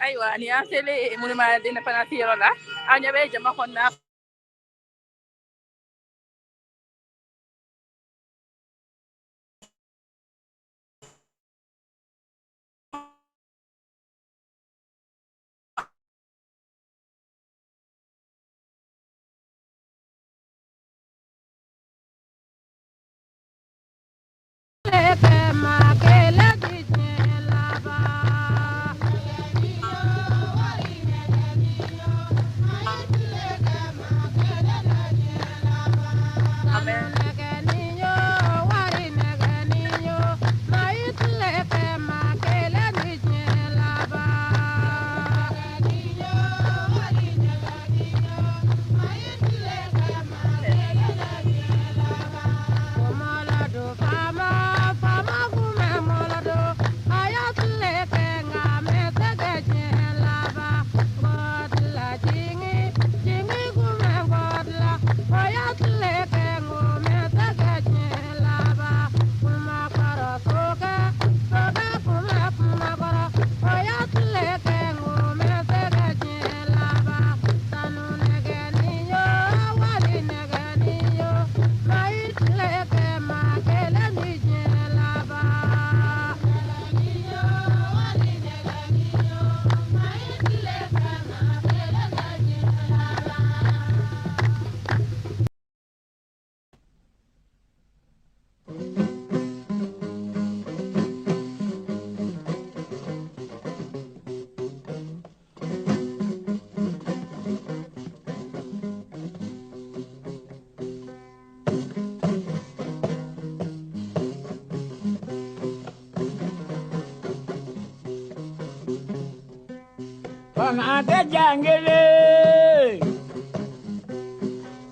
aywa ni ansele monument d'indépendance yola anya be jama konna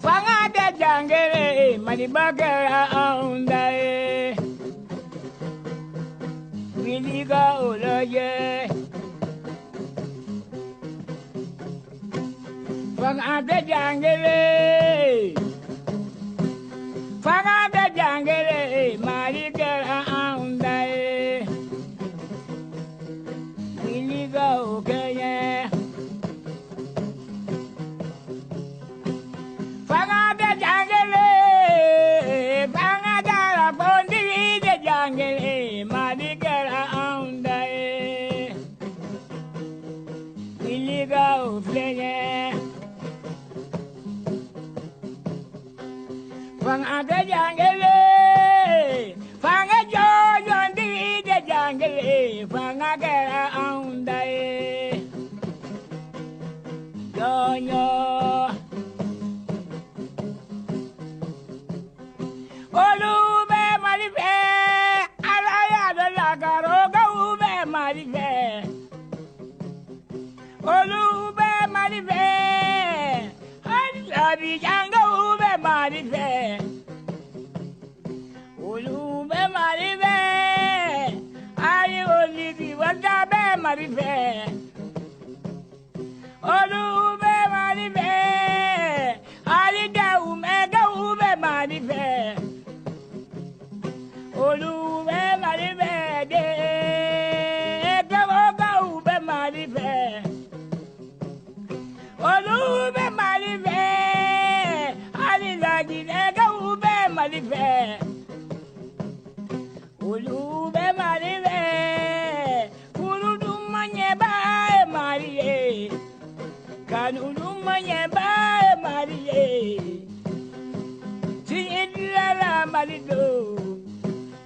Fangade jangere, manibagara aundae, miliga olaye. Fangade jangere, manibagara aundae, miliga okaye. Fangade jangele, fanga jojo ndi de jangele, fanga gara aundae, jonyo. Olube marife, alaya de la garoga ube marife. Olube marife, alabi janga ube marife. Olube marife, ayi olibi wadabe marife. Olube marife, ali da umega ube marife. Olube marife de, gawoga ube marife. Olube marife, ali lagi nega ube marife. Olube marife, kurudumanye bae mariye, kanudumanye bae mariye. Tinyidala marido,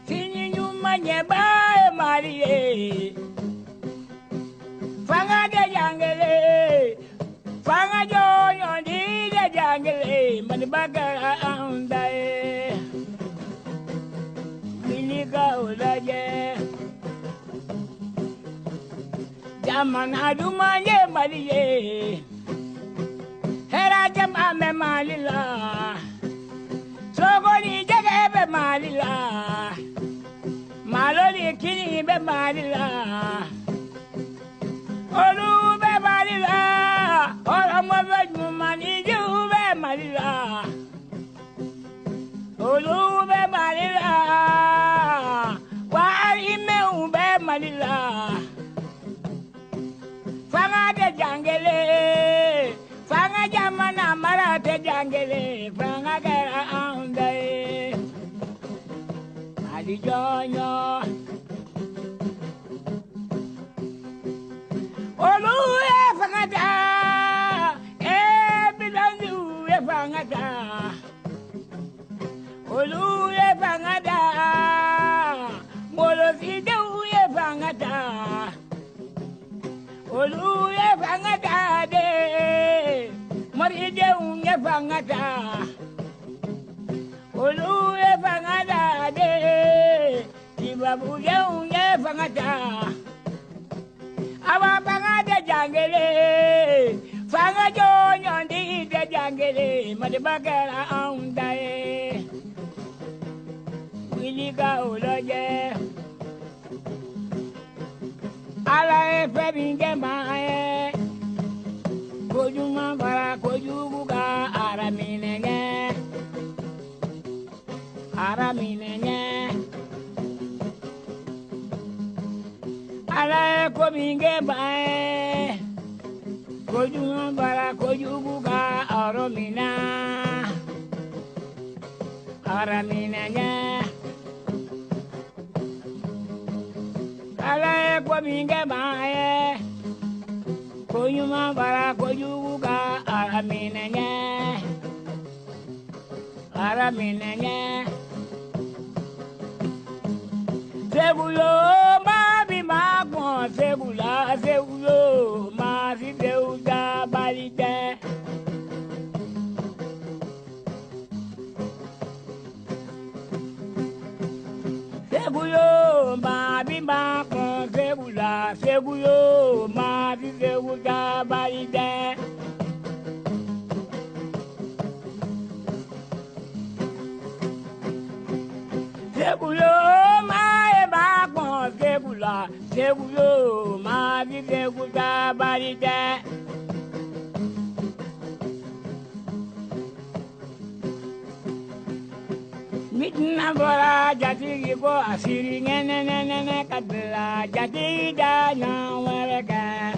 tinyinyumanye bae mariye. Fangade jangele, fanga joyo ndi de jangele, manibagara aundae, miliga olaye. Jamana dumanye mariye, hera jama me malila, sogoli jagebe malila, maloli kini be malila. Olube malila, olamobe mumani jube malila. Olube malila, wa ime ube malila. jangele fanga kera aunde ali jonyo olu e fanga da e bilandu e fanga da olu e fanga da molo fide e fanga da olu e fanga da de Maride unge fangada, olu e fangada de, ibabuge unge fangada, awa fangada jangele, fangajo nyondi de jangele, madibagara aundae, wiliga uloje, ala e febinge mae. Kojuma bara kojuga araminenge ala ko binge bae kojuma bara kojuga araminenge ala ko binge bae Koyuma bara koyuga araminenge Segulo ma bi ma gbon segulo ma si deuda balite Segulo ma bi ma gbon segulo ma si deuda balite Segulo ma e ba gbon segulo ma si deuda balite Mitna bora jati go asiri nene kadla jati da na wereka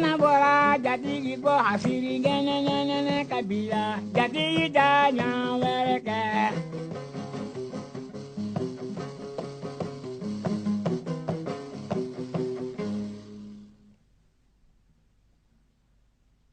Na bora jati go asiri nene kabila jati da na wereka